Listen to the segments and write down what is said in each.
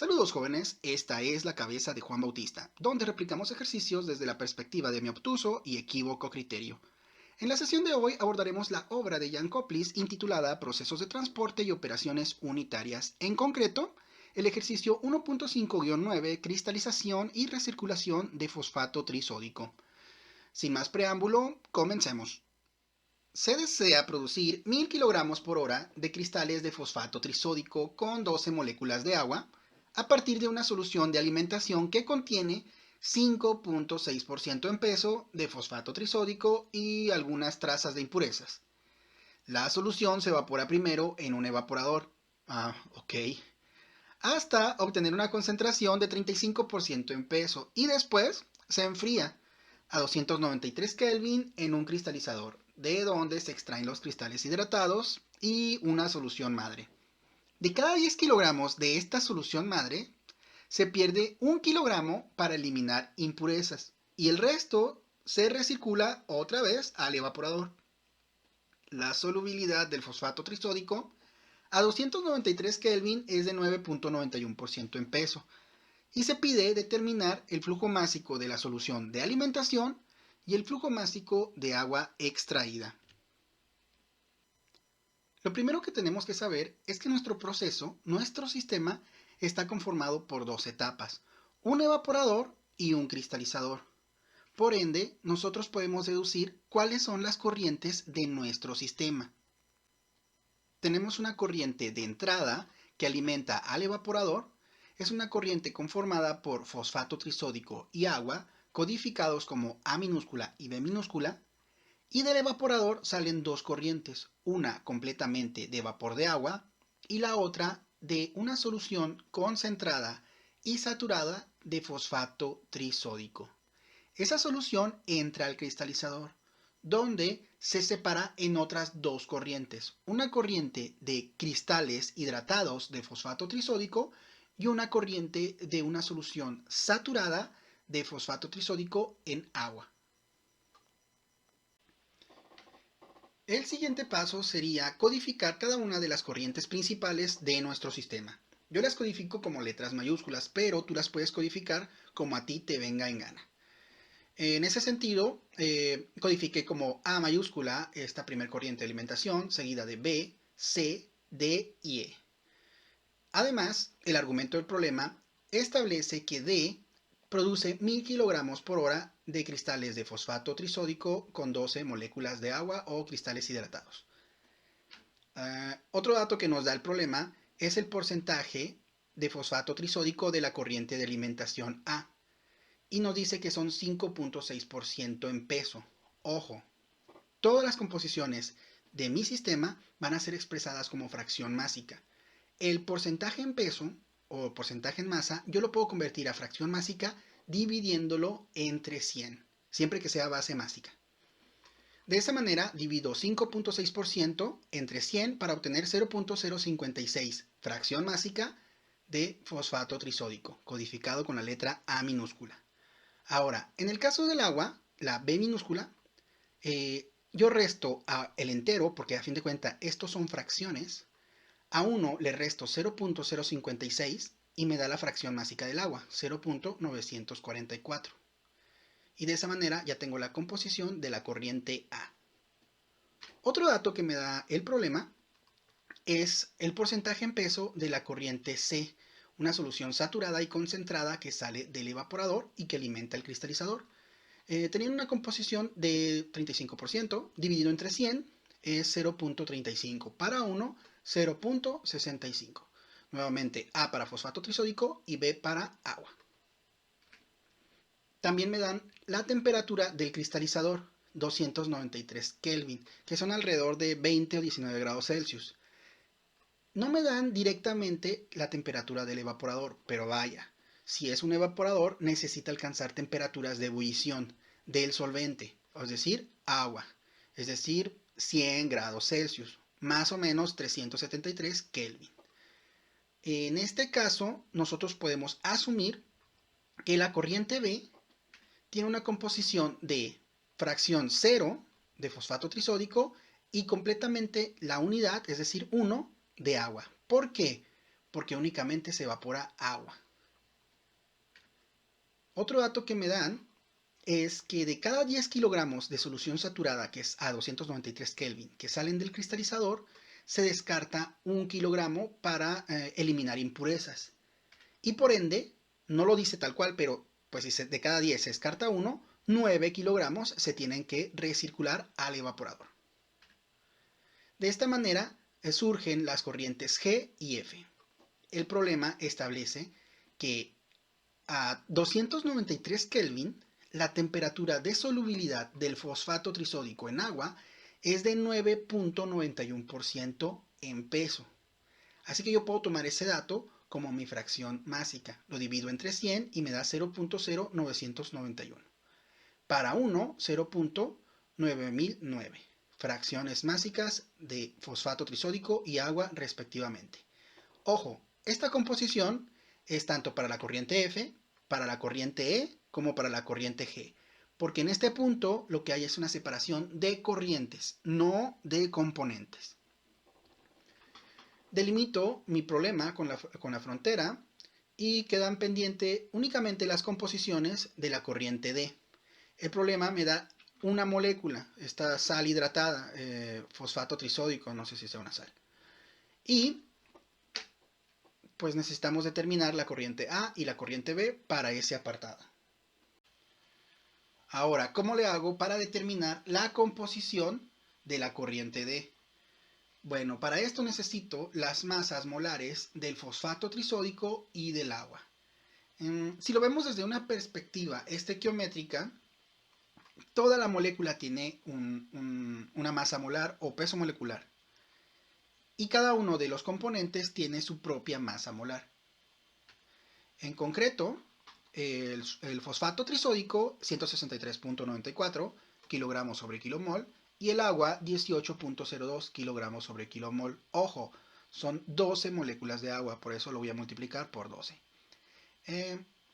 Saludos jóvenes, esta es la cabeza de Juan Bautista, donde replicamos ejercicios desde la perspectiva de mi obtuso y equívoco criterio. En la sesión de hoy abordaremos la obra de Jan Koplis intitulada Procesos de transporte y operaciones unitarias. En concreto, el ejercicio 1.5-9, cristalización y recirculación de fosfato trisódico. Sin más preámbulo, comencemos. Se desea producir 1000 kg por hora de cristales de fosfato trisódico con 12 moléculas de agua a partir de una solución de alimentación que contiene 5.6% en peso de fosfato trisódico y algunas trazas de impurezas. La solución se evapora primero en un evaporador, ok, hasta obtener una concentración de 35% en peso y después se enfría a 293 Kelvin en un cristalizador, de donde se extraen los cristales hidratados y una solución madre. De cada 10 kilogramos de esta solución madre, se pierde 1 kilogramo para eliminar impurezas y el resto se recircula otra vez al evaporador. La solubilidad del fosfato trisódico a 293 Kelvin es de 9.91% en peso y se pide determinar el flujo másico de la solución de alimentación y el flujo másico de agua extraída. Lo primero que tenemos que saber es que nuestro proceso, nuestro sistema, está conformado por dos etapas, un evaporador y un cristalizador. Por ende, nosotros podemos deducir cuáles son las corrientes de nuestro sistema. Tenemos una corriente de entrada que alimenta al evaporador. Es una corriente conformada por fosfato trisódico y agua, codificados como A minúscula y B minúscula, y del evaporador salen dos corrientes, una completamente de vapor de agua y la otra de una solución concentrada y saturada de fosfato trisódico. Esa solución entra al cristalizador, donde se separa en otras dos corrientes, una corriente de cristales hidratados de fosfato trisódico y una corriente de una solución saturada de fosfato trisódico en agua. El siguiente paso sería codificar cada una de las corrientes principales de nuestro sistema. Yo las codifico como letras mayúsculas, pero tú las puedes codificar como a ti te venga en gana. En ese sentido, codifiqué como A mayúscula esta primer corriente de alimentación, seguida de B, C, D y E. Además, el argumento del problema establece que D produce 1000 kg por hora de cristales de fosfato trisódico con 12 moléculas de agua o cristales hidratados. Otro dato que nos da el problema es el porcentaje de fosfato trisódico de la corriente de alimentación A. Y nos dice que son 5.6% en peso. Ojo, todas las composiciones de mi sistema van a ser expresadas como fracción másica. El porcentaje en peso o porcentaje en masa yo lo puedo convertir a fracción másica dividiéndolo entre 100, siempre que sea base másica. De esa manera divido 5.6% entre 100 para obtener 0.056 fracción másica de fosfato trisódico, codificado con la letra A minúscula. Ahora, en el caso del agua, la B minúscula, yo resto el entero, porque a fin de cuentas estos son fracciones. A 1 le resto 0.056 y me da la fracción másica del agua, 0.944. Y de esa manera ya tengo la composición de la corriente A. Otro dato que me da el problema es el porcentaje en peso de la corriente C, una solución saturada y concentrada que sale del evaporador y que alimenta el cristalizador. Teniendo una composición de 35%, dividido entre 100 es 0.35, para 1 0.65. Nuevamente A para fosfato trisódico y B para agua. También me dan la temperatura del cristalizador, 293 Kelvin, que son alrededor de 20 o 19 grados Celsius. No me dan directamente la temperatura del evaporador, pero vaya, si es un evaporador necesita alcanzar temperaturas de ebullición del solvente, es decir, agua, es decir, 100 grados Celsius, más o menos 373 Kelvin. En este caso, nosotros podemos asumir que la corriente B tiene una composición de fracción 0 de fosfato trisódico y completamente la unidad, es decir, 1 de agua. ¿Por qué? porque únicamente se evapora agua. Otro dato que me dan es que de cada 10 kilogramos de solución saturada, que es a 293 Kelvin, que salen del cristalizador, se descarta 1 kilogramo para eliminar impurezas. Y por ende, no lo dice tal cual, pero pues si de cada 10 se descarta 1, 9 kilogramos se tienen que recircular al evaporador. De esta manera surgen las corrientes G y F. El problema establece que a 293 Kelvin, la temperatura de solubilidad del fosfato trisódico en agua es de 9.91% en peso. Así que yo puedo tomar ese dato como mi fracción másica. Lo divido entre 100 y me da 0.0991. Para 1, 0.9009. Fracciones másicas de fosfato trisódico y agua respectivamente. Ojo, esta composición es tanto para la corriente F, para la corriente E, como para la corriente G. Porque en este punto lo que hay es una separación de corrientes, no de componentes. Delimito mi problema con la frontera y quedan pendientes únicamente las composiciones de la corriente D. El problema me da una molécula, esta sal hidratada, fosfato trisódico, no sé si sea una sal. Y pues necesitamos determinar la corriente A y la corriente B para ese apartado. Ahora, ¿cómo le hago para determinar la composición de la corriente D? Bueno, para esto necesito las masas molares del fosfato trisódico y del agua. Si lo vemos desde una perspectiva estequiométrica, toda la molécula tiene una masa molar o peso molecular. Y cada uno de los componentes tiene su propia masa molar. En concreto, el fosfato trisódico 163.94 kilogramos sobre kilomol y el agua 18.02 kilogramos sobre kilomol. Ojo, son 12 moléculas de agua, por eso lo voy a multiplicar por 12.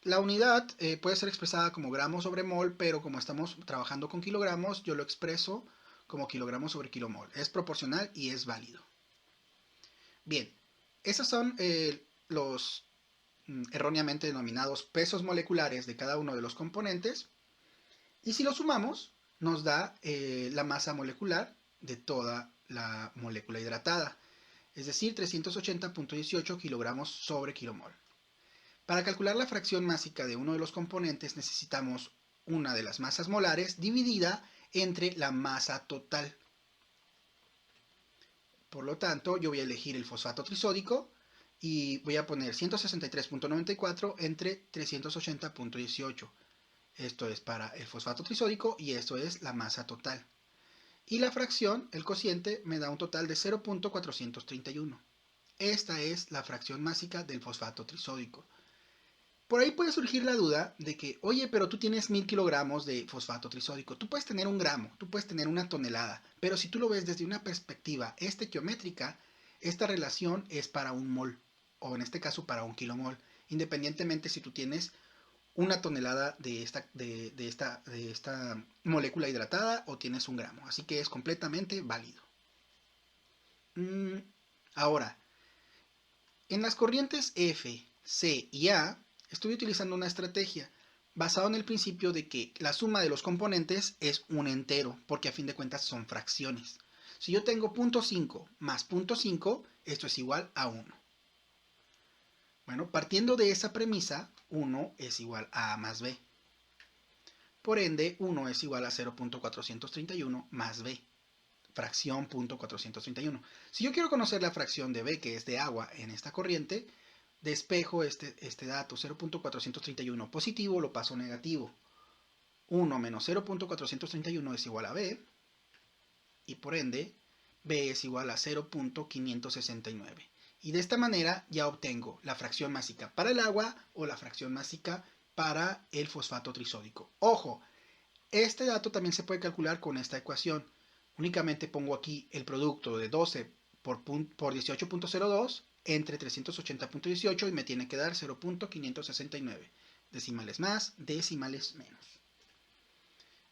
La unidad puede ser expresada como gramos sobre mol, pero como estamos trabajando con kilogramos, yo lo expreso como kilogramos sobre kilomol. Es proporcional y es válido. Bien, esos son los erróneamente denominados pesos moleculares de cada uno de los componentes. Y si lo sumamos, nos da la masa molecular de toda la molécula hidratada, es decir, 380.18 kilogramos sobre kilomol. Para calcular la fracción másica de uno de los componentes necesitamos una de las masas molares dividida entre la masa total. Por lo tanto, yo voy a elegir el fosfato trisódico y voy a poner 163.94 entre 380.18. Esto es para el fosfato trisódico y esto es la masa total. Y la fracción, el cociente, me da un total de 0.431. Esta es la fracción másica del fosfato trisódico. Por ahí puede surgir la duda de que, oye, pero tú tienes 1000 kilogramos de fosfato trisódico. Tú puedes tener 1 gramo, tú puedes tener 1 tonelada. Pero si tú lo ves desde una perspectiva estequiométrica, esta relación es para 1 mol, o en este caso para 1 kilomol, independientemente si tú tienes 1 tonelada de esta molécula hidratada o tienes 1 gramo. Así que es completamente válido. Ahora, en las corrientes F, C y A, estoy utilizando una estrategia basada en el principio de que la suma de los componentes es un entero, porque a fin de cuentas son fracciones. Si yo tengo 0.5 más 0.5, esto es igual a 1. Bueno, partiendo de esa premisa, 1 es igual a A más B. Por ende, 1 es igual a 0.431 más B, fracción 0.431. Si yo quiero conocer la fracción de B, que es de agua en esta corriente, despejo este dato, 0.431 positivo, lo paso negativo. 1 menos 0.431 es igual a B, y por ende, B es igual a 0.569. Y de esta manera ya obtengo la fracción másica para el agua o la fracción másica para el fosfato trisódico. Ojo, este dato también se puede calcular con esta ecuación. Únicamente pongo aquí el producto de 12 por 18.02 entre 380.18 y me tiene que dar 0.569. Decimales más, decimales menos.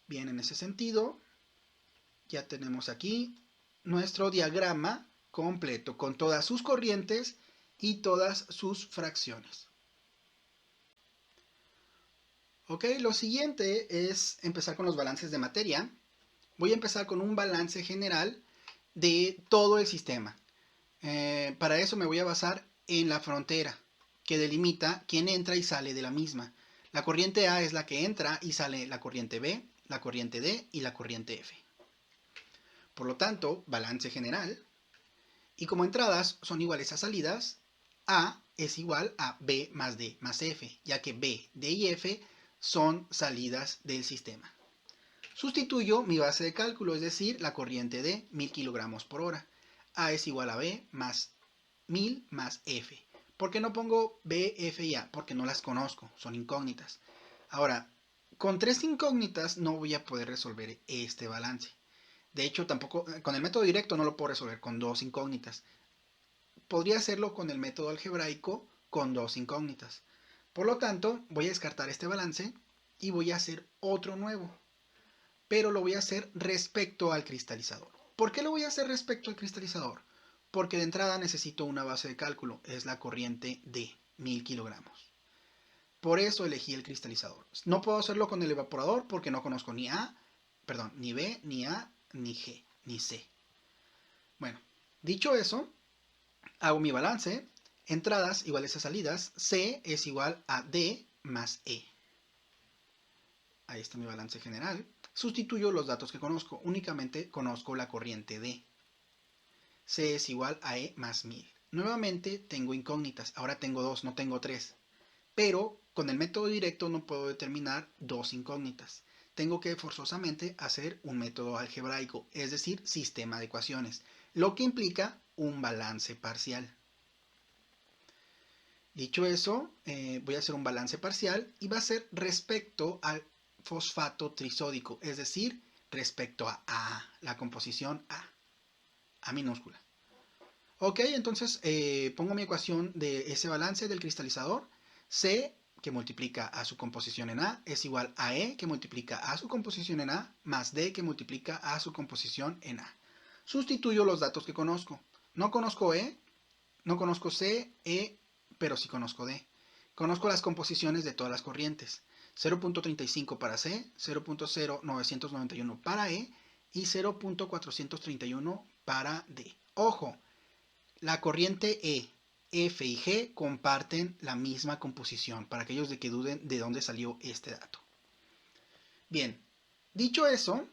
Bien, en ese sentido, ya tenemos aquí nuestro diagrama completo con todas sus corrientes y todas sus fracciones. Ok, lo siguiente es empezar con los balances de materia. Voy a empezar con un balance general de todo el sistema. Para eso me voy a basar en la frontera, que delimita quién entra y sale de la misma. La corriente A es la que entra y sale la corriente B, la corriente D y la corriente F. Por lo tanto, balance general. Y como entradas son iguales a salidas, A es igual a B más D más F, ya que B, D y F son salidas del sistema. Sustituyo mi base de cálculo, es decir, la corriente D, 1000 kilogramos por hora. A es igual a B más 1000 más F. ¿Por qué no pongo B, F y A? Porque no las conozco, son incógnitas. Ahora, con 3 incógnitas no voy a poder resolver este balance. De hecho, tampoco, con el método directo no lo puedo resolver con 2 incógnitas. Podría hacerlo con el método algebraico con 2 incógnitas. Por lo tanto, voy a descartar este balance y voy a hacer otro nuevo. Pero lo voy a hacer respecto al cristalizador. ¿Por qué lo voy a hacer respecto al cristalizador? Porque de entrada necesito una base de cálculo, es la corriente D, 1000 kilogramos. Por eso elegí el cristalizador. No puedo hacerlo con el evaporador porque no conozco ni ni B, ni A, ni G, ni C. Bueno, dicho eso, hago mi balance. Entradas iguales a salidas. C es igual a D más E. Ahí está mi balance general. Sustituyo los datos que conozco. Únicamente conozco la corriente D. C es igual a E más 1000. Nuevamente tengo incógnitas. Ahora tengo 2, no tengo 3. Pero con el método directo no puedo determinar 2 incógnitas. Tengo que forzosamente hacer un método algebraico, es decir, sistema de ecuaciones, lo que implica un balance parcial. Dicho eso, voy a hacer un balance parcial y va a ser respecto al fosfato trisódico, es decir, respecto a la composición A minúscula. Ok, entonces pongo mi ecuación de ese balance del cristalizador. C, que multiplica a su composición en A, es igual a E, que multiplica a su composición en A, más D, que multiplica a su composición en A. Sustituyo los datos que conozco. No conozco E, no conozco C, E, pero sí conozco D. Conozco las composiciones de todas las corrientes. 0.35 para C, 0.0991 para E y 0.431 para D. Ojo, la corriente E, F y G comparten la misma composición, para aquellos de que duden de dónde salió este dato. Bien, dicho eso,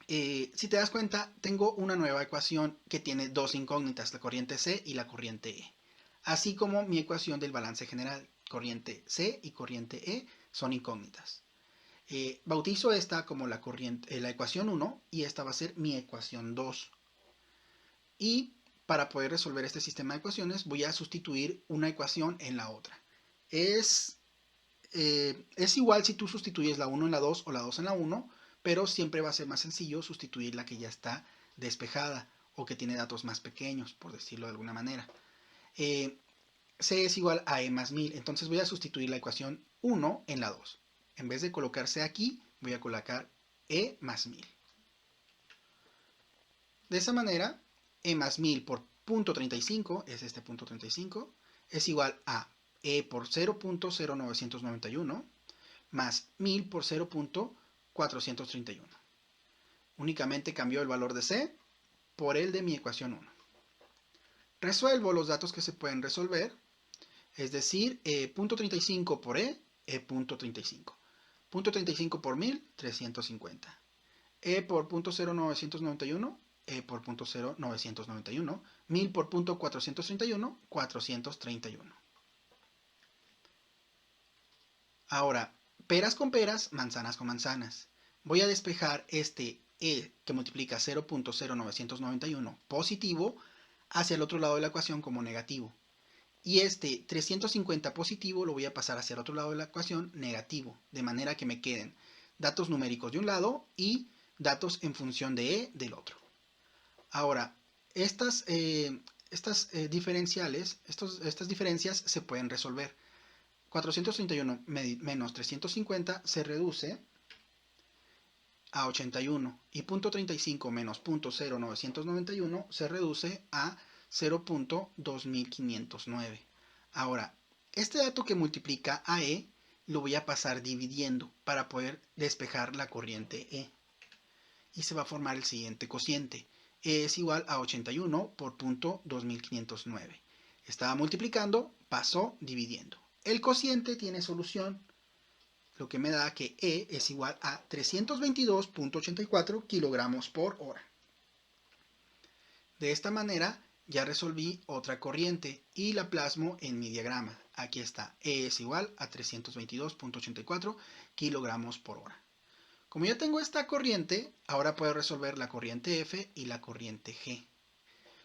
si te das cuenta, tengo una nueva ecuación que tiene 2 incógnitas, la corriente C y la corriente E. Así como mi ecuación del balance general, corriente C y corriente E son incógnitas. Bautizo esta como la ecuación 1 y esta va a ser mi ecuación 2. Y para poder resolver este sistema de ecuaciones voy a sustituir una ecuación en la otra. Es igual si tú sustituyes la 1 en la 2 o la 2 en la 1, pero siempre va a ser más sencillo sustituir la que ya está despejada o que tiene datos más pequeños, por decirlo de alguna manera. C es igual a E más 1000, entonces voy a sustituir la ecuación 1 en la 2. En vez de colocar C aquí, voy a colocar E más 1000. De esa manera, E más 1000 por punto 35, es este punto 35, es igual a E por 0.0991 más 1000 por 0.431. Únicamente cambio el valor de C por el de mi ecuación 1. Resuelvo los datos que se pueden resolver, es decir, punto 35 por punto 35. Punto 35 por 1000, 350. E por punto 0.991, E por punto 0.991, 1000 por punto 431, 431. Ahora, peras con peras, manzanas con manzanas. Voy a despejar este E que multiplica 0.0991 positivo hacia el otro lado de la ecuación como negativo. Y este 350 positivo lo voy a pasar hacia el otro lado de la ecuación negativo, de manera que me queden datos numéricos de un lado y datos en función de E del otro. Ahora, estas diferencias se pueden resolver. 431 menos 350 se reduce a 81 y punto 35 menos punto 0.991 se reduce a 0.2509. Ahora, este dato que multiplica a E lo voy a pasar dividiendo para poder despejar la corriente E. Y se va a formar el siguiente cociente. E es igual a 81 por 0.2509. Estaba multiplicando, pasó dividiendo. El cociente tiene solución, lo que me da que E es igual a 322.84 kilogramos por hora. De esta manera ya resolví otra corriente y la plasmo en mi diagrama. Aquí está, E es igual a 322.84 kilogramos por hora. Como ya tengo esta corriente, ahora puedo resolver la corriente F y la corriente G.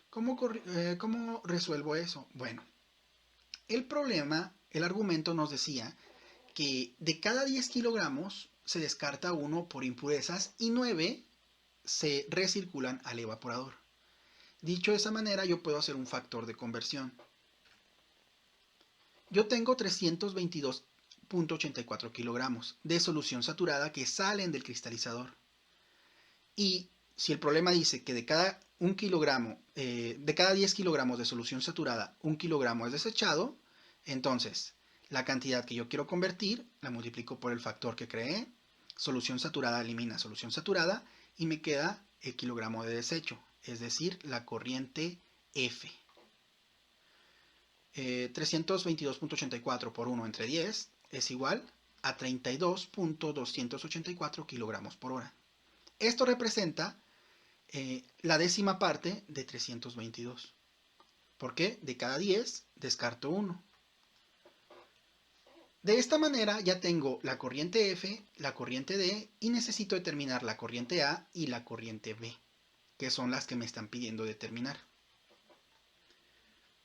¿Cómo resuelvo eso? Bueno, el argumento nos decía que de cada 10 kilogramos se descarta 1 por impurezas y 9 se recirculan al evaporador. Dicho de esa manera, yo puedo hacer un factor de conversión. Yo tengo 322.84 kilogramos de solución saturada que salen del cristalizador. Y si el problema dice que de cada 10 kilogramos de solución saturada, 1 kilogramo es desechado, entonces la cantidad que yo quiero convertir la multiplico por el factor que creé, solución saturada elimina solución saturada y me queda el kilogramo de desecho, es decir, la corriente F. 322.84 por 1 entre 10 es igual a 32.284 kilogramos por hora. Esto representa la décima parte de 322. ¿Por qué? De cada 10 descarto 1. De esta manera ya tengo la corriente F, la corriente D y necesito determinar la corriente A y la corriente B, que son las que me están pidiendo determinar.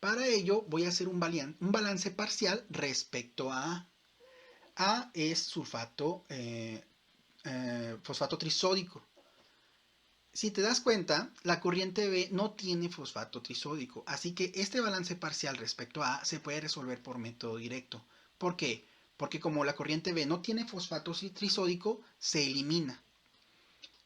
Para ello voy a hacer un balance parcial respecto a A. A es fosfato trisódico. Si te das cuenta, la corriente B no tiene fosfato trisódico, así que este balance parcial respecto a A se puede resolver por método directo. ¿Por qué? Porque como la corriente B no tiene fosfato trisódico, se elimina.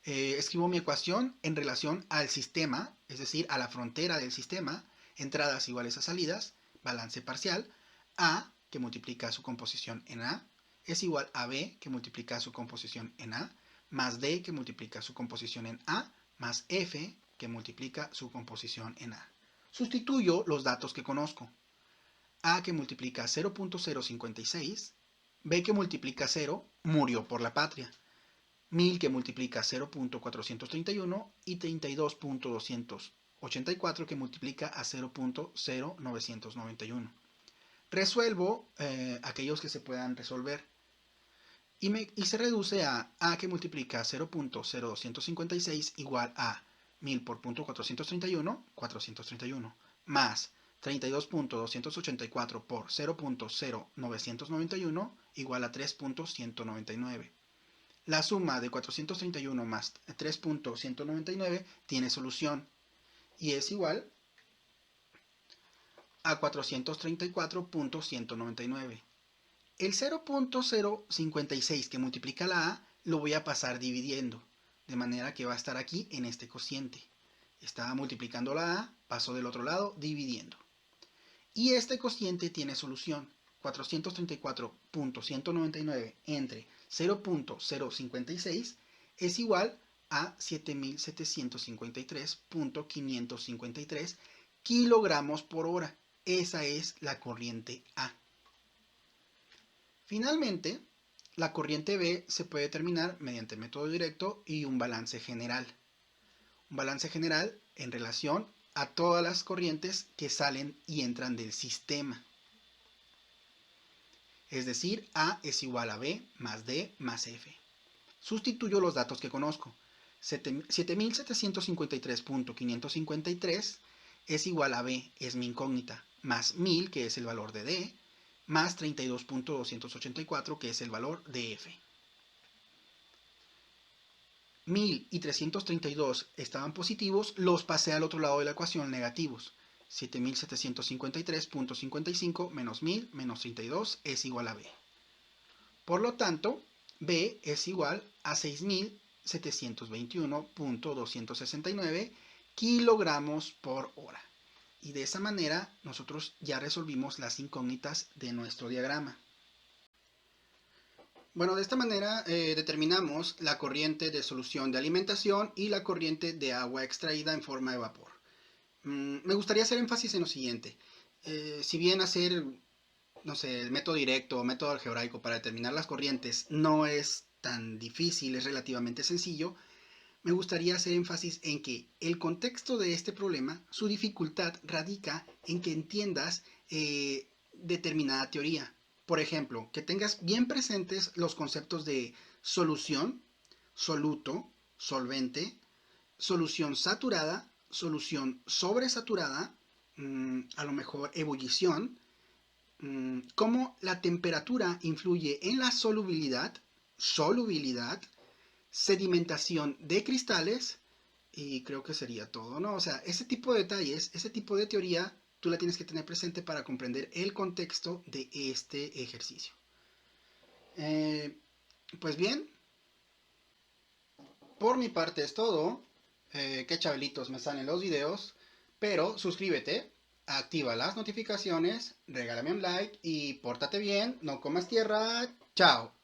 Escribo mi ecuación en relación al sistema, es decir, a la frontera del sistema, entradas iguales a salidas, balance parcial, A, que multiplica su composición en A, es igual a B, que multiplica su composición en A, más D, que multiplica su composición en A, más F, que multiplica su composición en A. Sustituyo los datos que conozco. A, que multiplica 0.056, B, que multiplica 0, murió por la patria. 1000 que multiplica 0.431 y 32.284 que multiplica a 0.0991. Resuelvo aquellos que se puedan resolver y se reduce a que multiplica 0.0256 igual a 1000 por 0.431, 431, más 32.284 por 0.0991 igual a 3.199. La suma de 431 más 3.199 tiene solución y es igual a 434.199. El 0.056 que multiplica la A lo voy a pasar dividiendo, de manera que va a estar aquí en este cociente. Estaba multiplicando la A, paso del otro lado dividiendo. Y este cociente tiene solución. 434.199 entre 0.056 es igual a 7.753.553 kilogramos por hora. Esa es la corriente A. Finalmente, la corriente B se puede determinar mediante el método directo y un balance general. Un balance general en relación a todas las corrientes que salen y entran del sistema. Es decir, A es igual a B más D más F. Sustituyo los datos que conozco. 7753.553 es igual a B, es mi incógnita, más 1000, que es el valor de D, más 32.284, que es el valor de F. 1000 y 332 estaban positivos, los pasé al otro lado de la ecuación negativos. 7753.55 menos 1000 menos 32 es igual a B. Por lo tanto, B es igual a 6721.269 kilogramos por hora. Y de esa manera nosotros ya resolvimos las incógnitas de nuestro diagrama. Bueno, de esta manera determinamos la corriente de solución de alimentación y la corriente de agua extraída en forma de vapor. Me gustaría hacer énfasis en lo siguiente. Si bien hacer, no sé, el método directo o método algebraico para determinar las corrientes no es tan difícil, es relativamente sencillo, me gustaría hacer énfasis en que el contexto de este problema, su dificultad radica en que entiendas determinada teoría. Por ejemplo, que tengas bien presentes los conceptos de solución, soluto, solvente, solución saturada, solución sobresaturada, a lo mejor ebullición, cómo la temperatura influye en la solubilidad, sedimentación de cristales, y creo que sería todo, ¿no? O sea, ese tipo de detalles, ese tipo de teoría, tú la tienes que tener presente para comprender el contexto de este ejercicio. Pues bien, por mi parte es todo. Qué chavelitos me salen los videos, pero suscríbete, activa las notificaciones, regálame un like y pórtate bien, no comas tierra. Chao.